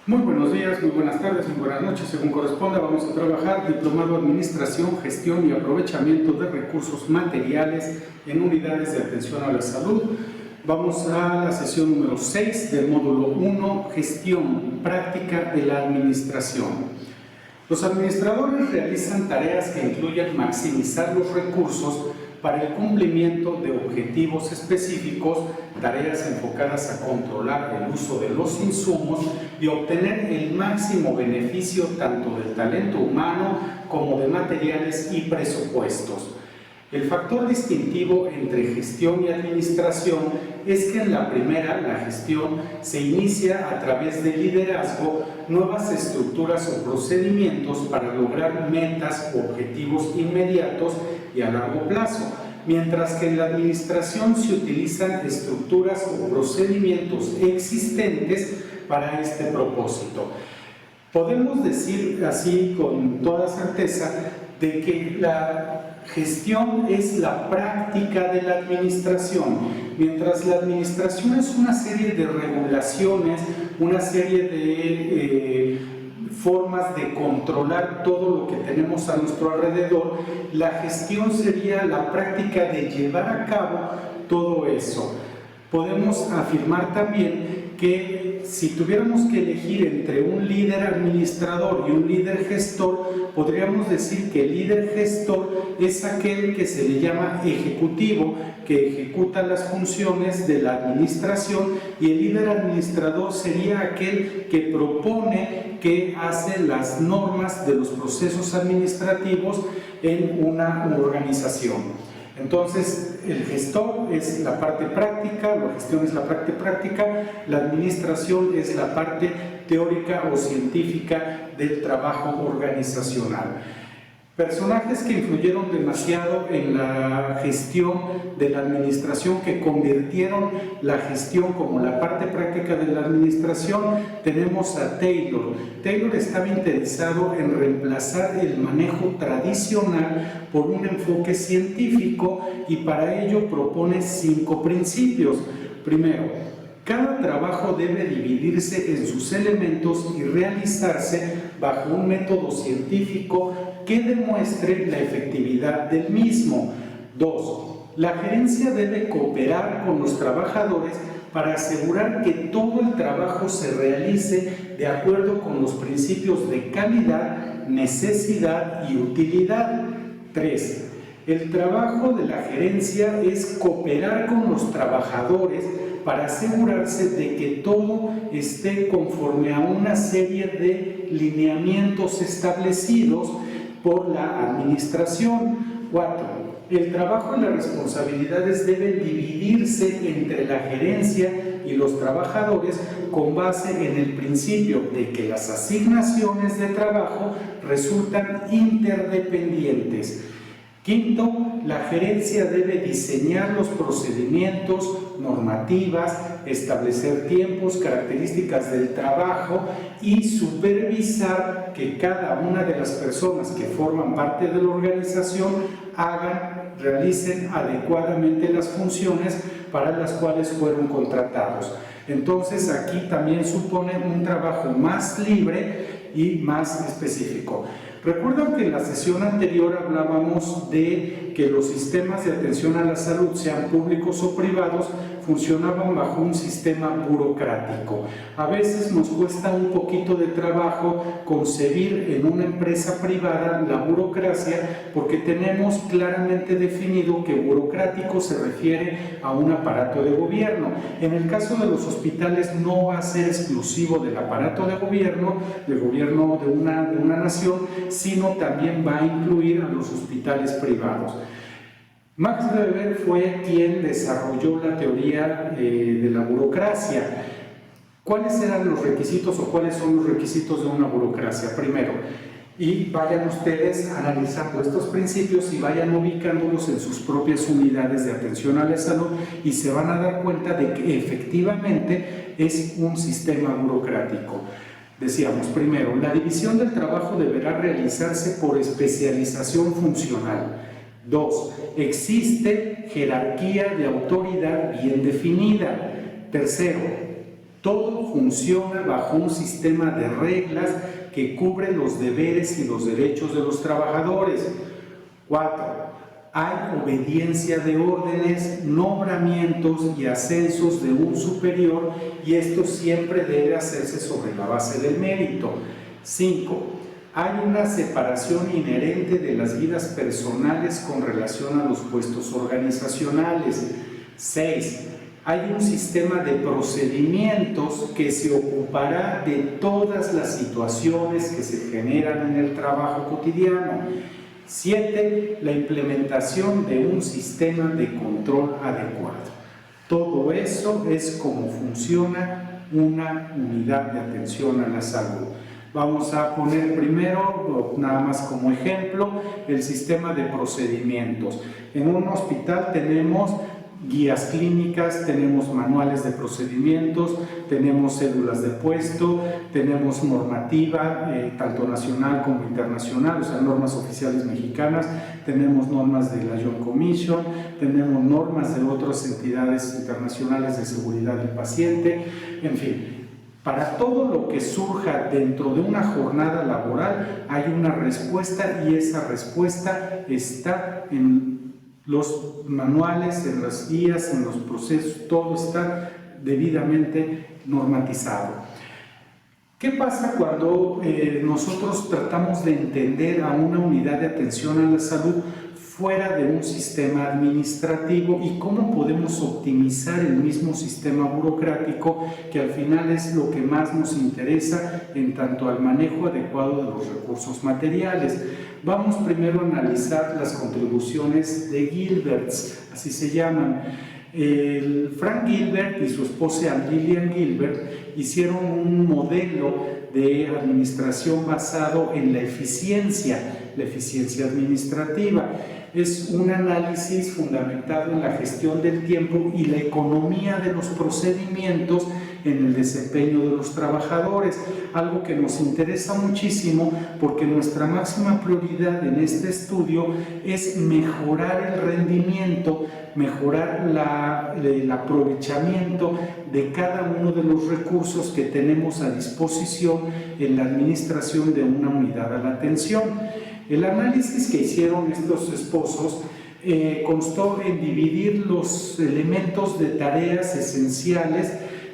Muy buenos días, muy buenas tardes, muy buenas noches, según corresponda. Vamos a trabajar Diplomado Administración, Gestión y Aprovechamiento de Recursos Materiales en Unidades de Atención a la Salud. Vamos a la sesión número 6 del módulo 1, Gestión Práctica de la Administración. Los administradores realizan tareas que incluyen maximizar los recursos para el cumplimiento de objetivos específicos, tareas enfocadas a controlar el uso de los insumos y obtener el máximo beneficio tanto del talento humano como de materiales y presupuestos. El factor distintivo entre gestión y administración es que en la primera, la gestión, se inicia a través del liderazgo, nuevas estructuras o procedimientos para lograr metas o objetivos inmediatos y a largo plazo, mientras que en la administración se utilizan estructuras o procedimientos existentes para este propósito. Podemos decir así con toda certeza de que la gestión es la práctica de la administración, mientras la administración es una serie de regulaciones, una serie de formas de controlar todo lo que tenemos a nuestro alrededor. La gestión sería la práctica de llevar a cabo todo eso. Podemos afirmar también que si tuviéramos que elegir entre un líder administrador y un líder gestor, podríamos decir que el líder gestor es aquel que se le llama ejecutivo, que ejecuta las funciones de la administración, y el líder administrador sería aquel que propone, que hace las normas de los procesos administrativos en una organización. Entonces, el gestor es la parte práctica, la gestión es la parte práctica, la administración es la parte teórica o científica del trabajo organizacional. Personajes que influyeron demasiado en la gestión de la administración, que convirtieron la gestión como la parte práctica de la administración, tenemos a Taylor. Taylor estaba interesado en reemplazar el manejo tradicional por un enfoque científico y para ello propone 5 principios. Primero, cada trabajo debe dividirse en sus elementos y realizarse bajo un método científico que demuestre la efectividad del mismo. 2. La gerencia debe cooperar con los trabajadores para asegurar que todo el trabajo se realice de acuerdo con los principios de calidad, necesidad y utilidad. 3. El trabajo de la gerencia es cooperar con los trabajadores para asegurarse de que todo esté conforme a una serie de lineamientos establecidos por la administración. 4. El trabajo y las responsabilidades deben dividirse entre la gerencia y los trabajadores con base en el principio de que las asignaciones de trabajo resultan interdependientes. 5. La gerencia debe diseñar los procedimientos, normativas, establecer tiempos, características del trabajo y supervisar que cada una de las personas que forman parte de la organización realicen adecuadamente las funciones para las cuales fueron contratados. Entonces aquí también supone un trabajo más libre y más específico. Recuerdan que en la sesión anterior hablábamos de que los sistemas de atención a la salud, sean públicos o privados, funcionaban bajo un sistema burocrático. A veces nos cuesta un poquito de trabajo concebir en una empresa privada la burocracia, porque tenemos claramente definido que burocrático se refiere a un aparato de gobierno. En el caso de los hospitales no va a ser exclusivo del aparato de gobierno de una nación, sino también va a incluir a los hospitales privados. Max Weber fue quien desarrolló la teoría de la burocracia. ¿Cuáles eran los requisitos o cuáles son los requisitos de una burocracia? Primero, y vayan ustedes analizando estos principios y vayan ubicándolos en sus propias unidades de atención a la salud y se van a dar cuenta de que efectivamente es un sistema burocrático. Decíamos, primero, la división del trabajo deberá realizarse por especialización funcional. 2. Existe jerarquía de autoridad bien definida. Tercero, Todo funciona bajo un sistema de reglas que cubre los deberes y los derechos de los trabajadores. 4. Hay obediencia de órdenes, nombramientos y ascensos de un superior, y esto siempre debe hacerse sobre la base del mérito. 5. Hay una separación inherente de las vidas personales con relación a los puestos organizacionales. 6. Hay un sistema de procedimientos que se ocupará de todas las situaciones que se generan en el trabajo cotidiano. 7. La implementación de un sistema de control adecuado. Todo eso es como funciona una unidad de atención a la salud. Vamos a poner primero, nada más como ejemplo, el sistema de procedimientos. En un hospital tenemos guías clínicas, tenemos manuales de procedimientos, tenemos cédulas de puesto, tenemos normativa, tanto nacional como internacional, o sea, normas oficiales mexicanas, tenemos normas de la Joint Commission, tenemos normas de otras entidades internacionales de seguridad del paciente, en fin. Para todo lo que surja dentro de una jornada laboral hay una respuesta, y esa respuesta está en los manuales, en las guías, en los procesos, todo está debidamente normatizado. ¿Qué pasa cuando nosotros tratamos de entender a una unidad de atención a la salud fuera de un sistema administrativo, y cómo podemos optimizar el mismo sistema burocrático, que al final es lo que más nos interesa en tanto al manejo adecuado de los recursos materiales? Vamos primero a analizar las contribuciones de Gilberts, así se llaman. Frank Gilbert y su esposa Lillian Gilbert hicieron un modelo de administración basado en la eficiencia administrativa. Es un análisis fundamentado en la gestión del tiempo y la economía de los procedimientos en el desempeño de los trabajadores, algo que nos interesa muchísimo porque nuestra máxima prioridad en este estudio es mejorar el rendimiento, mejorar el aprovechamiento de cada uno de los recursos que tenemos a disposición en la administración de una unidad a la atención. El análisis que hicieron estos esposos constó en dividir los elementos de tareas esenciales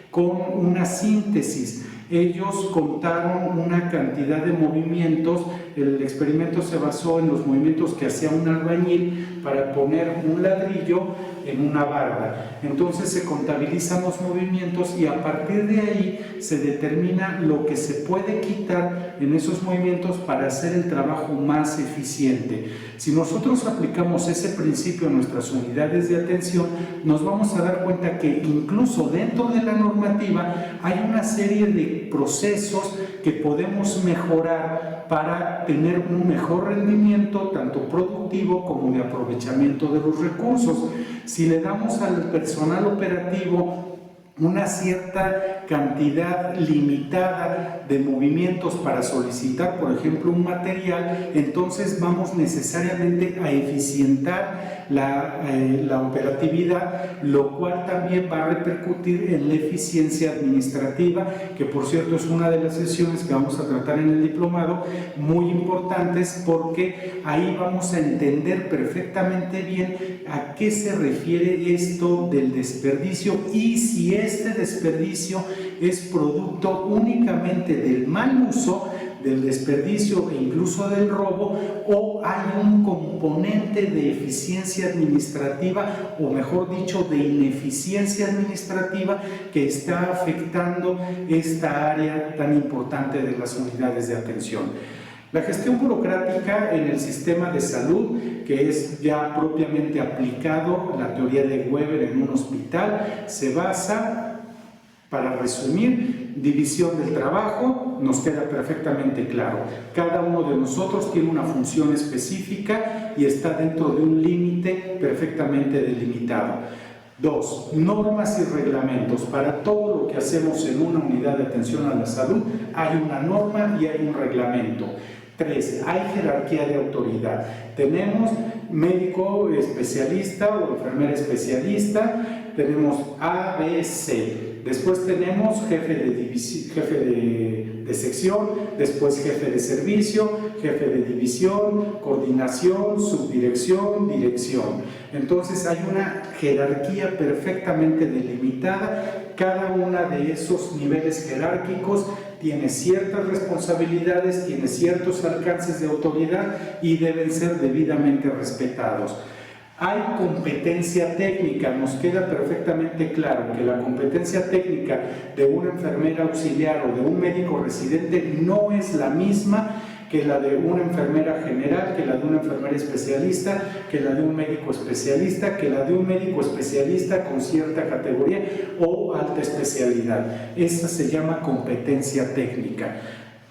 con una síntesis. Ellos contaron una cantidad de movimientos. El experimento se basó en los movimientos que hacía un albañil para poner un ladrillo en una barda. Entonces se contabilizan los movimientos y a partir de ahí se determina lo que se puede quitar en esos movimientos para hacer el trabajo más eficiente. Si nosotros aplicamos ese principio a nuestras unidades de atención, nos vamos a dar cuenta que incluso dentro de la normativa hay una serie de procesos que podemos mejorar para tener un mejor rendimiento, tanto productivo como de aprovechamiento de los recursos. Si le damos al personal operativo una cierta cantidad limitada de movimientos para solicitar, por ejemplo, un material, entonces vamos necesariamente a eficientar la operatividad, lo cual también va a repercutir en la eficiencia administrativa, que por cierto es una de las sesiones que vamos a tratar en el diplomado, muy importantes, porque ahí vamos a entender perfectamente bien a qué se refiere esto del desperdicio y si este desperdicio es producto únicamente del mal uso, del desperdicio e incluso del robo, o hay un componente de eficiencia administrativa, o mejor dicho, de ineficiencia administrativa, que está afectando esta área tan importante de las unidades de atención. La gestión burocrática en el sistema de salud, que es ya propiamente aplicado la teoría de Weber en un hospital, se basa, para resumir, división del trabajo, nos queda perfectamente claro. Cada uno de nosotros tiene una función específica y está dentro de un límite perfectamente delimitado. 2. Normas y reglamentos. Para todo lo que hacemos en una unidad de atención a la salud hay una norma y hay un reglamento. 3. Hay jerarquía de autoridad. Tenemos médico especialista o enfermera especialista, tenemos A, B, C. Después tenemos jefe de sección, después jefe de servicio, jefe de división, coordinación, subdirección, dirección. Entonces hay una jerarquía perfectamente delimitada. Cada uno de esos niveles jerárquicos tiene ciertas responsabilidades, tiene ciertos alcances de autoridad y deben ser debidamente respetados. Hay competencia técnica, nos queda perfectamente claro que la competencia técnica de una enfermera auxiliar o de un médico residente no es la misma que la de una enfermera general, que la de una enfermera especialista, que la de un médico especialista, que la de un médico especialista con cierta categoría o alta especialidad. Esa se llama competencia técnica.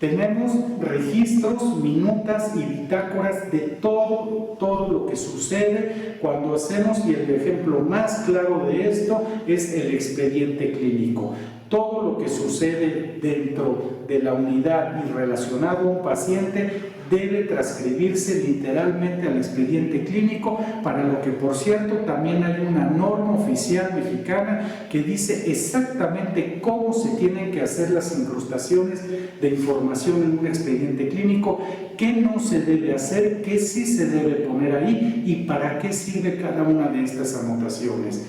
Tenemos registros, minutas y bitácoras de todo lo que sucede cuando hacemos, y el ejemplo más claro de esto es el expediente clínico. Todo lo que sucede dentro de la unidad y relacionado a un paciente debe transcribirse literalmente al expediente clínico, para lo que, por cierto, también hay una norma oficial mexicana que dice exactamente cómo se tienen que hacer las incrustaciones de información en un expediente clínico, qué no se debe hacer, qué sí se debe poner ahí y para qué sirve cada una de estas anotaciones.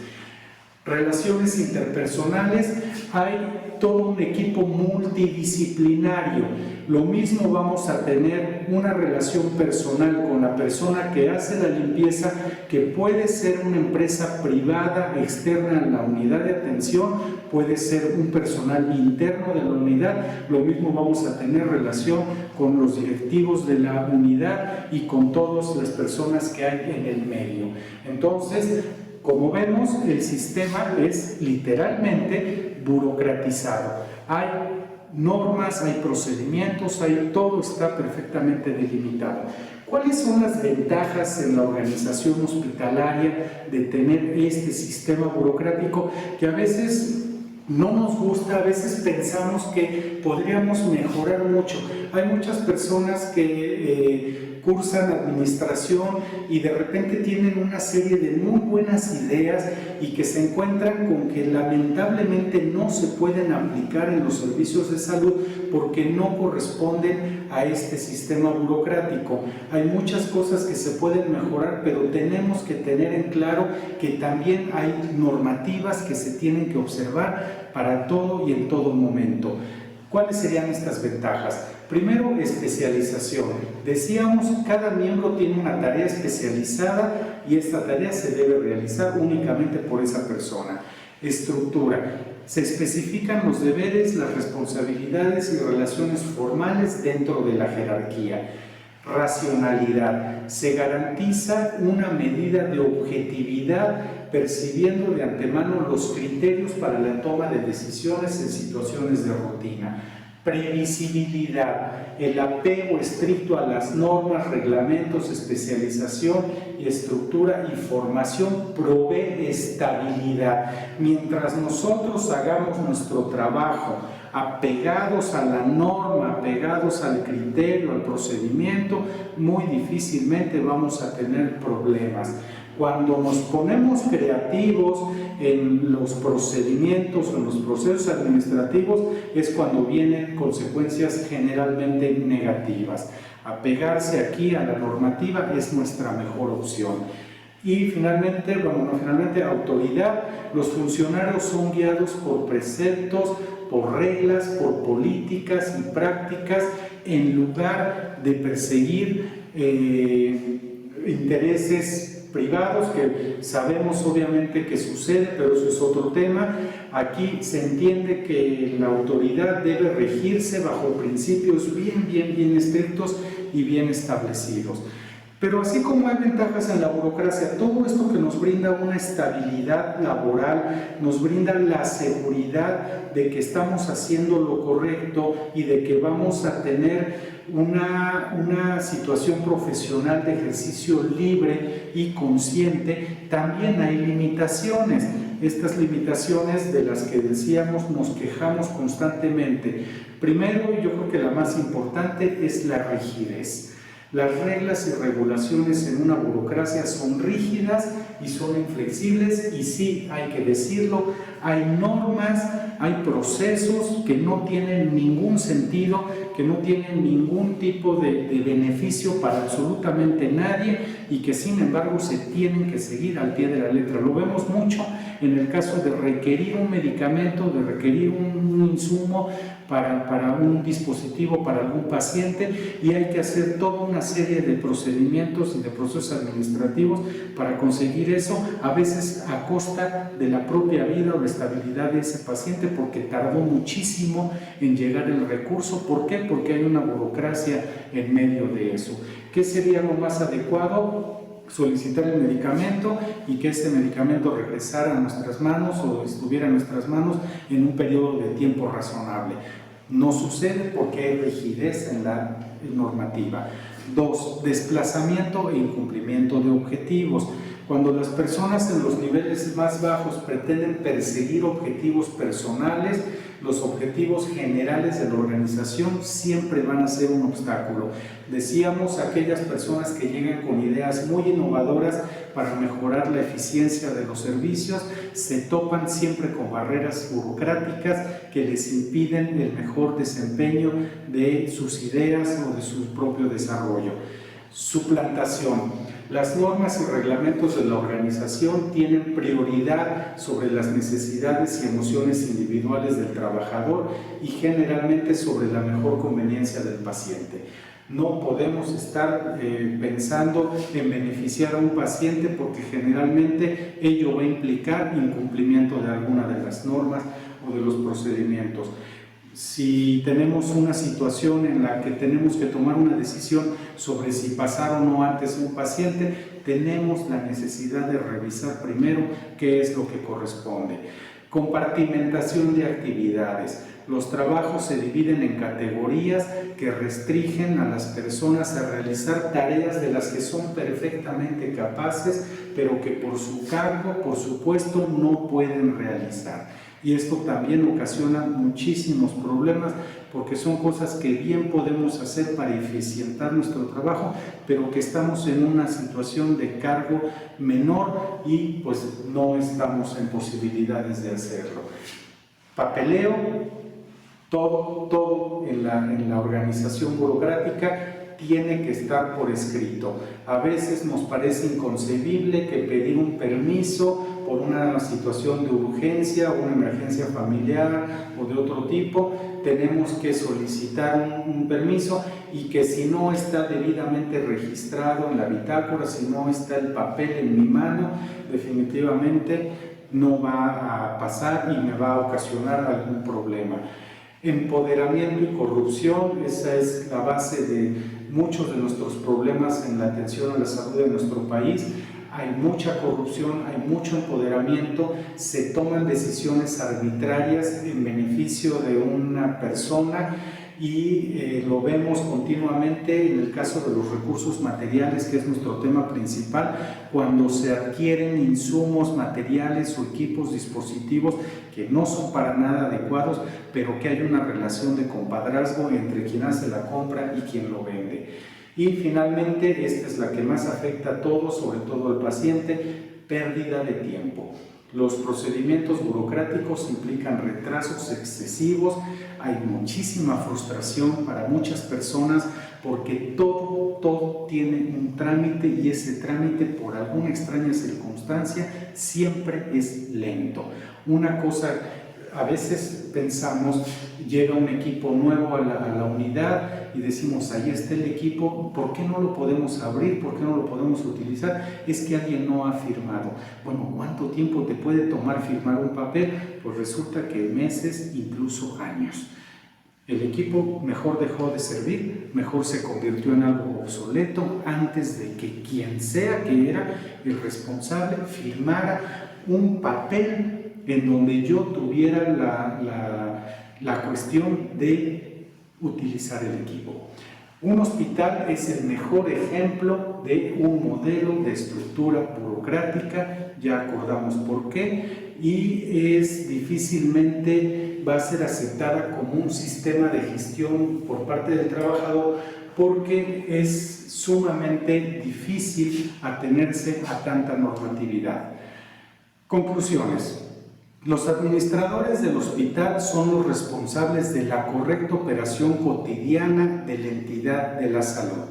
Relaciones interpersonales, hay todo un equipo multidisciplinario. Lo mismo vamos a tener una relación personal con la persona que hace la limpieza, que puede ser una empresa privada externa en la unidad de atención, puede ser un personal interno de la unidad. Lo mismo vamos a tener relación con los directivos de la unidad y con todas las personas que hay en el medio. Entonces, como vemos, el sistema es literalmente burocratizado. Hay normas, hay procedimientos, todo está perfectamente delimitado. ¿Cuáles son las ventajas en la organización hospitalaria de tener este sistema burocrático que a veces no nos gusta, a veces pensamos que podríamos mejorar mucho? Hay muchas personas que cursan administración y de repente tienen una serie de muy buenas ideas y que se encuentran con que lamentablemente no se pueden aplicar en los servicios de salud porque no corresponden a este sistema burocrático. Hay muchas cosas que se pueden mejorar, pero tenemos que tener en claro que también hay normativas que se tienen que observar para todo y en todo momento. ¿Cuáles serían estas ventajas? Primero, especialización. Decíamos, cada miembro tiene una tarea especializada y esta tarea se debe realizar únicamente por esa persona. Estructura. Se especifican los deberes, las responsabilidades y relaciones formales dentro de la jerarquía. Racionalidad. Se garantiza una medida de objetividad, percibiendo de antemano los criterios para la toma de decisiones en situaciones de rutina. Previsibilidad, el apego estricto a las normas, reglamentos, especialización y estructura y formación provee estabilidad. Mientras nosotros hagamos nuestro trabajo apegados a la norma, apegados al criterio, al procedimiento, muy difícilmente vamos a tener problemas. Cuando nos ponemos creativos en los procedimientos, en los procesos administrativos, es cuando vienen consecuencias generalmente negativas. Apegarse aquí a la normativa es nuestra mejor opción. Y finalmente, autoridad. Los funcionarios son guiados por preceptos, por reglas, por políticas y prácticas, en lugar de perseguir intereses privados, que sabemos obviamente que sucede, pero eso es otro tema. Aquí se entiende que la autoridad debe regirse bajo principios bien estrictos y bien establecidos. Pero así como hay ventajas en la burocracia, todo esto que nos brinda una estabilidad laboral, nos brinda la seguridad de que estamos haciendo lo correcto y de que vamos a tener una situación profesional de ejercicio libre y consciente. También hay limitaciones. Estas limitaciones de las que decíamos nos quejamos constantemente. Primero, yo creo que la más importante es la rigidez. Las reglas y regulaciones en una burocracia son rígidas y son inflexibles, y sí, hay que decirlo, hay normas, hay procesos que no tienen ningún sentido, que no tienen ningún tipo de beneficio para absolutamente nadie y que sin embargo se tienen que seguir al pie de la letra. Lo vemos mucho en el caso de requerir un medicamento, de requerir un insumo para un dispositivo, para algún paciente, y hay que hacer toda una serie de procedimientos y de procesos administrativos para conseguir eso, a veces a costa de la propia vida o la estabilidad de ese paciente, porque tardó muchísimo en llegar el recurso. ¿Por qué? Porque hay una burocracia en medio de eso. ¿Qué sería lo más adecuado? Solicitar el medicamento y que ese medicamento regresara a nuestras manos o estuviera en nuestras manos en un periodo de tiempo razonable. No sucede porque hay rigidez en la normativa. 2. Desplazamiento e incumplimiento de objetivos. Cuando las personas en los niveles más bajos pretenden perseguir objetivos personales, los objetivos generales de la organización siempre van a ser un obstáculo. Decíamos, aquellas personas que llegan con ideas muy innovadoras para mejorar la eficiencia de los servicios se topan siempre con barreras burocráticas que les impiden el mejor desempeño de sus ideas o de su propio desarrollo. Suplantación. Las normas y reglamentos de la organización tienen prioridad sobre las necesidades y emociones individuales del trabajador y generalmente sobre la mejor conveniencia del paciente. No podemos estar pensando en beneficiar a un paciente porque generalmente ello va a implicar incumplimiento de alguna de las normas o de los procedimientos. Si tenemos una situación en la que tenemos que tomar una decisión sobre si pasar o no antes un paciente, tenemos la necesidad de revisar primero qué es lo que corresponde. Compartimentación de actividades. Los trabajos se dividen en categorías que restringen a las personas a realizar tareas de las que son perfectamente capaces, pero que por su cargo, por su puesto, no pueden realizar. Y esto también ocasiona muchísimos problemas porque son cosas que bien podemos hacer para eficientar nuestro trabajo, pero que estamos en una situación de cargo menor y pues no estamos en posibilidades de hacerlo. Papeleo, todo en la organización burocrática tiene que estar por escrito. A veces nos parece inconcebible que pedir un permiso por una situación de urgencia o una emergencia familiar o de otro tipo, tenemos que solicitar un permiso y que si no está debidamente registrado en la bitácora, si no está el papel en mi mano, definitivamente no va a pasar y me va a ocasionar algún problema. Empoderamiento y corrupción, esa es la base de muchos de nuestros problemas en la atención a la salud de nuestro país. Hay mucha corrupción, hay mucho empoderamiento, se toman decisiones arbitrarias en beneficio de una persona y lo vemos continuamente en el caso de los recursos materiales, que es nuestro tema principal, cuando se adquieren insumos materiales o equipos, dispositivos que no son para nada adecuados, pero que hay una relación de compadrazgo entre quien hace la compra y quien lo vende. Y finalmente, esta es la que más afecta a todos, sobre todo al paciente, pérdida de tiempo. Los procedimientos burocráticos implican retrasos excesivos, hay muchísima frustración para muchas personas porque todo tiene un trámite y ese trámite, por alguna extraña circunstancia, siempre es lento. Una cosa, a veces pensamos, llega un equipo nuevo a la unidad y decimos, ahí está el equipo, ¿por qué no lo podemos abrir? ¿Por qué no lo podemos utilizar? Es que alguien no ha firmado. Bueno, ¿cuánto tiempo te puede tomar firmar un papel? Pues resulta que meses, incluso años. El equipo mejor dejó de servir, mejor se convirtió en algo obsoleto antes de que quien sea que era el responsable firmara un papel en donde yo tuviera la cuestión de utilizar el equipo. Un hospital es el mejor ejemplo de un modelo de estructura burocrática, ya acordamos por qué, y difícilmente va a ser aceptada como un sistema de gestión por parte del trabajador porque es sumamente difícil atenerse a tanta normatividad. Conclusiones. Los administradores del hospital son los responsables de la correcta operación cotidiana de la entidad de la salud.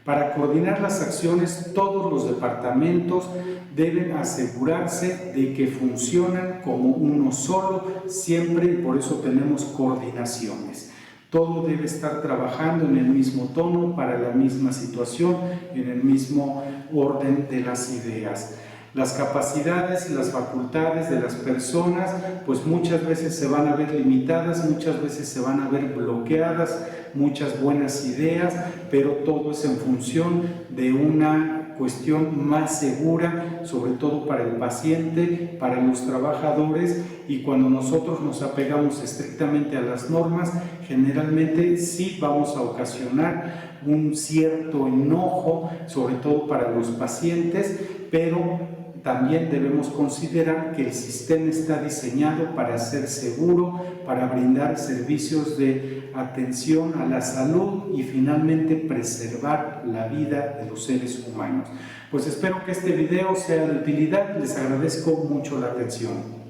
Para coordinar las acciones, todos los departamentos deben asegurarse de que funcionan como uno solo, siempre, y por eso tenemos coordinaciones. Todo debe estar trabajando en el mismo tono, para la misma situación, en el mismo orden de las ideas. Las capacidades y las facultades de las personas, pues muchas veces se van a ver limitadas, muchas veces se van a ver bloqueadas, muchas buenas ideas, pero todo es en función de una cuestión más segura, sobre todo para el paciente, para los trabajadores, y cuando nosotros nos apegamos estrictamente a las normas, generalmente sí vamos a ocasionar un cierto enojo, sobre todo para los pacientes, pero también debemos considerar que el sistema está diseñado para ser seguro, para brindar servicios de atención a la salud y finalmente preservar la vida de los seres humanos. Pues espero que este video sea de utilidad. Les agradezco mucho la atención.